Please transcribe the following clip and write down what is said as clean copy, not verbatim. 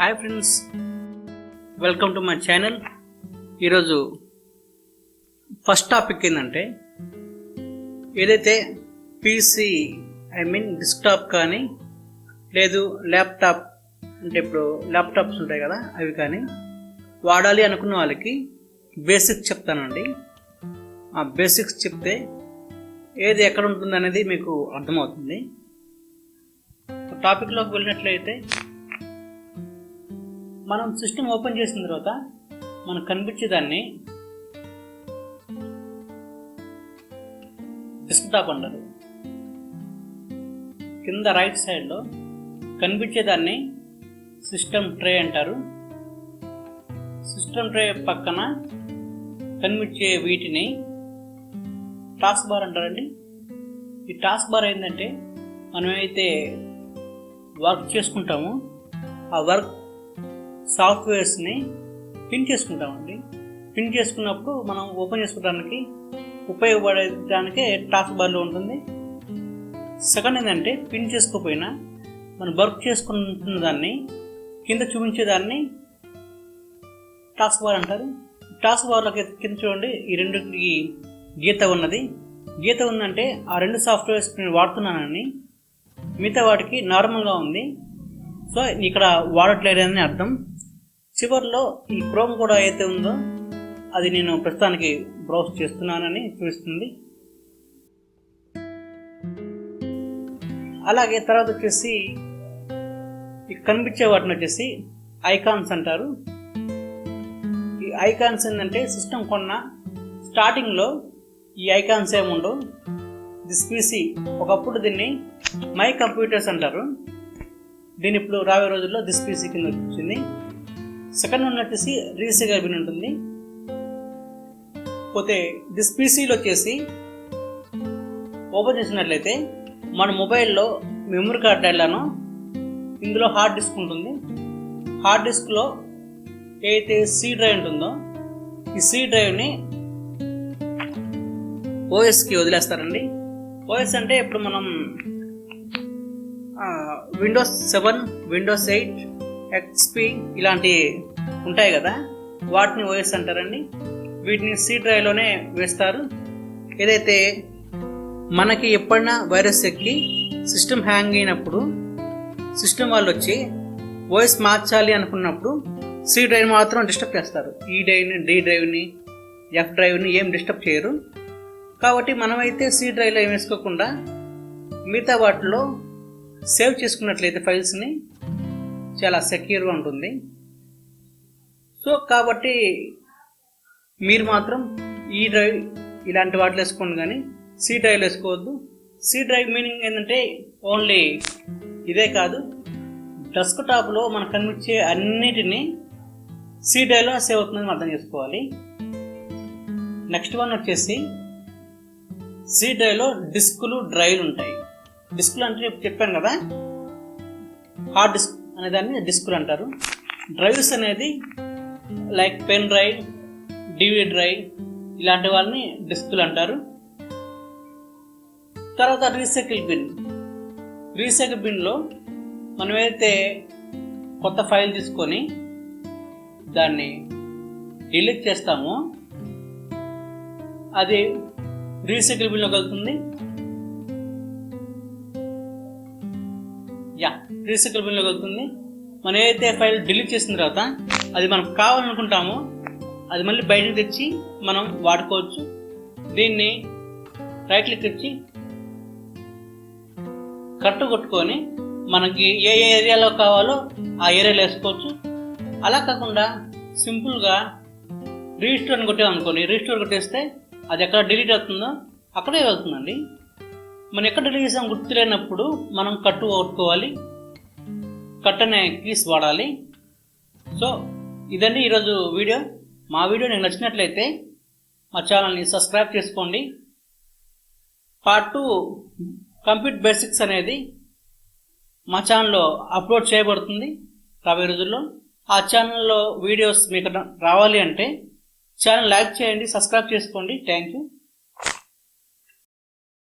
Hi friends, welcome to my channel. ఈరోజు first topic ఏంటంటే, ఏదైతే పీసీ డెస్క్టాప్ కానీ లేదు ల్యాప్టాప్ అంటే ఇప్పుడు ల్యాప్టాప్స్ ఉంటాయి కదా, అవి కానీ వాడాలి అనుకున్న వాళ్ళకి బేసిక్స్ చెప్తానండి. ఆ బేసిక్స్ చెప్తే ఏది ఎక్కడ ఉంటుంది అనేది మీకు అర్థమవుతుంది. టాపిక్లోకి వెళ్ళినట్లయితే, మనం సిస్టమ్ ఓపెన్ చేసిన తర్వాత మనకు కనిపించేదాన్ని డెస్క్టాప్ అంటారు. కింద రైట్ సైడ్లో కనిపించేదాన్ని సిస్టమ్ ట్రే అంటారు. సిస్టమ్ ట్రే పక్కన కనిపించే వీటిని టాస్క్ బార్ అంటారండి. ఈ టాస్క్ బార్ ఏంటంటే, మనమైతే వర్క్ చేసుకుంటామో ఆ వర్క్ సాఫ్ట్వేర్స్ని పిన్ చేసుకుంటామండి. పిన్ చేసుకున్నప్పుడు మనం ఓపెన్ చేసుకోవడానికి ఉపయోగపడేదానికే టాస్క్ బార్లో ఉంటుంది. సెకండ్ ఏంటంటే, పిన్ చేసుకోకపోయినా మనం వర్క్ చేసుకుంటున్న దాన్ని కింద చూపించేదాన్ని టాస్క్ బార్ అంటారు. టాస్క్ బార్లో కింద చూడండి, ఈ రెండుకి గీత ఉన్నది. గీత ఉందంటే ఆ రెండు సాఫ్ట్వేర్స్ నేను వాడుతున్నానని, మిగతా వాటికి నార్మల్గా ఉంది, సో ఇక్కడ వాడట్లేదని అర్థం. చివరిలో ఈ క్రోమ్ కూడా అయితే ఉందో అది నేను ప్రస్తుతానికి బ్రౌజ్ చేస్తున్నానని చూపిస్తుంది. అలాగే తర్వాత వచ్చేసి కనిపించే వాటిని వచ్చేసి ఐకాన్స్ అంటారు. ఈ ఐకాన్స్ ఏంటంటే, సిస్టమ్ కొన్న స్టార్టింగ్లో ఈ ఐకాన్స్ ఏముండవు. దిస్ పీసీ ఒకప్పుడు దీన్ని మై కంప్యూటర్స్ అంటారు. దీని ఇప్పుడు రాబోయే రోజుల్లో దిస్ పీసీ కింద వచ్చింది. సెకండ్ వన్ వచ్చేసి రీసెగర్ బిన్ ఉంటుంది. పోతే దిస్ పీసీలో వచ్చేసి ఓపెన్ చేసినట్లయితే మన మొబైల్లో మెమరీ కార్డ్ వెళ్ళానో ఇందులో హార్డ్ డిస్క్ ఉంటుంది. హార్డ్ డిస్క్లో ఏదైతే సి డ్రైవ్ ఉంటుందో ఈ సి డ్రైవ్ని ఓఎస్కి వదిలేస్తారండి. ఓఎస్ అంటే ఇప్పుడు మనం విండోస్ 7, విండోస్ 8, ఎక్స్పీ ఇలాంటి ఉంటాయి కదా, వాటిని ఓఎస్ అంటారండి. వీటిని సి డ్రైవ్లోనే వేస్తారు. ఏదైతే మనకి ఎప్పుడైనా వైరస్ ఎక్కి సిస్టమ్ హ్యాంగ్ అయినప్పుడు సిస్టమ్ వాళ్ళు వచ్చి ఓఎస్ మార్చాలి అనుకున్నప్పుడు సి డ్రైవ్ మాత్రం డిస్టర్బ్ చేస్తారు. ఈ డ్రైవ్ని, డి డ్రైవ్ని, ఎఫ్ డ్రైవ్ని ఏం డిస్టర్బ్ చేయరు. కాబట్టి మనమైతే సి డ్రైవ్లో ఏం వేసుకోకుండా మిగతా వాటిలో సేవ్ చేసుకున్నట్లయితే ఫైల్స్ని చాలా సెక్యూర్గా ఉంటుంది. సో కాబట్టి మీరు మాత్రం ఈ డ్రైవ్ ఇలాంటి వాటిలో వేసుకోండి, కానీ సి డ్రైవ్లో వేసుకోవద్దు. సి డ్రైవ్ మీనింగ్ ఏంటంటే ఓన్లీ ఇదే కాదు, డెస్క్టాప్లో మనకు కనిపించే అన్నిటినీ సి డ్రైవ్లో సేవ్ అవుతుందని అర్థం చేసుకోవాలి. నెక్స్ట్ వన్ వచ్చేసి, సి డ్రైవ్లో డిస్కులు, డ్రైవ్లు ఉంటాయి. డిస్కులు అంటే చెప్పాను కదా, హార్డ్ డిస్క్ అనేదాన్ని డిస్కులు అంటారు. డ్రైవ్స్ అనేది like pen drive, DVD drive ఇలాంటి వాళ్ళని డిస్కులు అంటారు. తర్వాత రీసైకిల్ బిన్. రీసైకిల్ బిన్లో మనం ఏదైతే కొత్త ఫైల్ తీసుకొని దాన్ని డిలీట్ చేస్తామో అది రీసైకిల్ బిన్లోకి వెళ్తుంది. రీసైకిల్ బిన్లోకి వెళ్తుంది. మనం ఏదైతే ఫైల్ డిలీట్ చేసిన తర్వాత అది మనకు కావాలనుకుంటామో అది మళ్ళీ బయటకు తెచ్చి మనం వాడుకోవచ్చు. దీన్ని రైట్ క్లిక్ ఇచ్చి కట్టు కొట్టుకొని మనకి ఏ ఏరియాలో కావాలో ఆ ఏరియాలో వేసుకోవచ్చు. అలా కాకుండా సింపుల్గా రీస్టోర్ కొట్టామనుకోండి, రీస్టోర్ కొట్టేస్తే అది ఎక్కడ డిలీట్ అవుతుందో అక్కడే వెళ్తుందండి. మనం ఎక్కడ డిలీట్ చేసాం గుర్తులేనప్పుడు మనం కట్టు కొట్టుకోవాలి, కట్ అనే కీస్ వాడాలి. సో ఇదండి ఈరోజు వీడియో. మా వీడియో మీకు నచ్చినట్లయితే మా ఛానల్ని సబ్స్క్రైబ్ చేసుకోండి. పార్ట్ 2 కంప్యూటర్ బేసిక్స్ అనేది మా ఛానల్లో అప్లోడ్ చేయబడుతుంది రాబోయే రోజుల్లో. ఆ ఛానల్లో వీడియోస్ మీకు రావాలి అంటే ఛానల్ లైక్ చేయండి, సబ్స్క్రైబ్ చేసుకోండి. Thank you.